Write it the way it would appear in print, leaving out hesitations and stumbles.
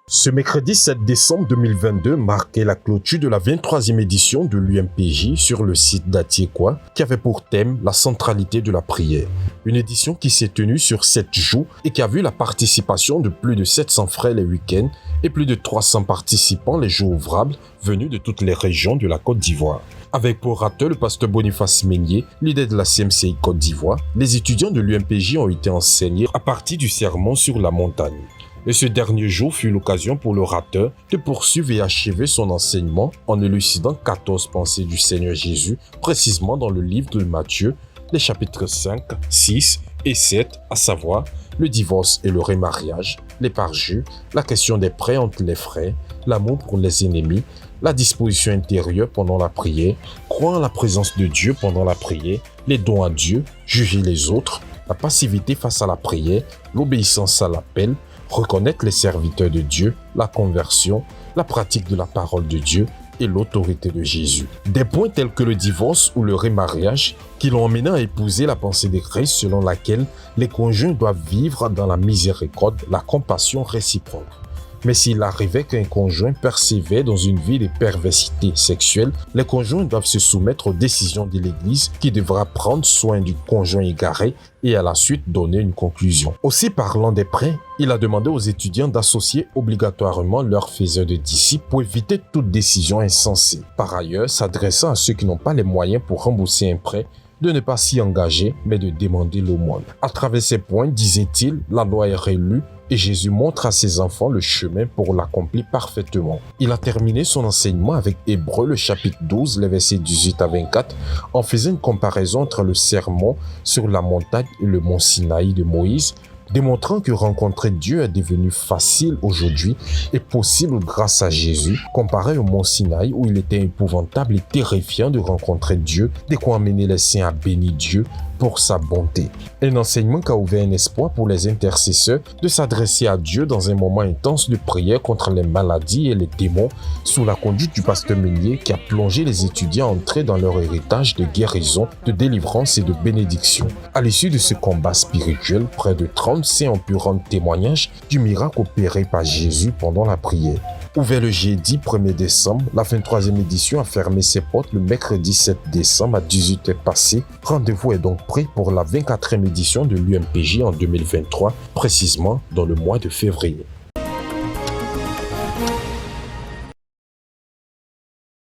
Ce mercredi 7 décembre 2022 marquait la clôture de la 23e édition de l'UMPJ sur le site d'Atiekwa, qui avait pour thème la centralité de la prière. Une édition qui s'est tenue sur 7 jours et qui a vu la participation de plus de 700 frères les week-ends et plus de 300 participants les jours ouvrables venus de toutes les régions de la Côte d'Ivoire. Avec pour orateur le pasteur Boniface Meignier, leader de la CMCI Côte d'Ivoire, les étudiants de l'UMPJ ont été enseignés à partir du sermon sur la montagne. Et ce dernier jour fut l'occasion pour l'orateur de poursuivre et achever son enseignement en élucidant 14 pensées du Seigneur Jésus, précisément dans le livre de Matthieu, les chapitres 5, 6 et 7, à savoir le divorce et le remariage, les parjures, la question des prêts entre les frères, l'amour pour les ennemis, la disposition intérieure pendant la prière, croire en la présence de Dieu pendant la prière, les dons à Dieu, juger les autres, la passivité face à la prière, l'obéissance à l'appel, reconnaître les serviteurs de Dieu, la conversion, la pratique de la parole de Dieu et l'autorité de Jésus. Des points tels que le divorce ou le remariage qui l'ont amené à épouser la pensée de Christ selon laquelle les conjoints doivent vivre dans la miséricorde, la compassion réciproque. Mais s'il arrivait qu'un conjoint persévère dans une vie de perversité sexuelle, les conjoints doivent se soumettre aux décisions de l'Église qui devra prendre soin du conjoint égaré et à la suite donner une conclusion. Aussi parlant des prêts, il a demandé aux étudiants d'associer obligatoirement leurs faiseurs de disciples pour éviter toute décision insensée. Par ailleurs, s'adressant à ceux qui n'ont pas les moyens pour rembourser un prêt, de ne pas s'y engager, mais de demander l'aumône. À travers ces points, disait-il, la loi est relue et Jésus montre à ses enfants le chemin pour l'accomplir parfaitement. Il a terminé son enseignement avec Hébreux, le chapitre 12, les versets 18 à 24, en faisant une comparaison entre le sermon sur la montagne et le mont Sinaï de Moïse, démontrant que rencontrer Dieu est devenu facile aujourd'hui et possible grâce à Jésus, comparé au mont Sinaï où il était épouvantable et terrifiant de rencontrer Dieu, de quoi amener les saints à bénir Dieu pour sa bonté. Un enseignement qui a ouvert un espoir pour les intercesseurs de s'adresser à Dieu dans un moment intense de prière contre les maladies et les démons sous la conduite du pasteur Meignier qui a plongé les étudiants à entrer dans leur héritage de guérison, de délivrance et de bénédiction. À l'issue de ce combat spirituel, près de 30 saints ont pu rendre témoignage du miracle opéré par Jésus pendant la prière. Ouvert le jeudi 1er décembre, la 23e édition a fermé ses portes le mercredi 7 décembre à 18h passées. Rendez-vous est donc pris pour la 24e édition de l'UMPJ en 2023, précisément dans le mois de février.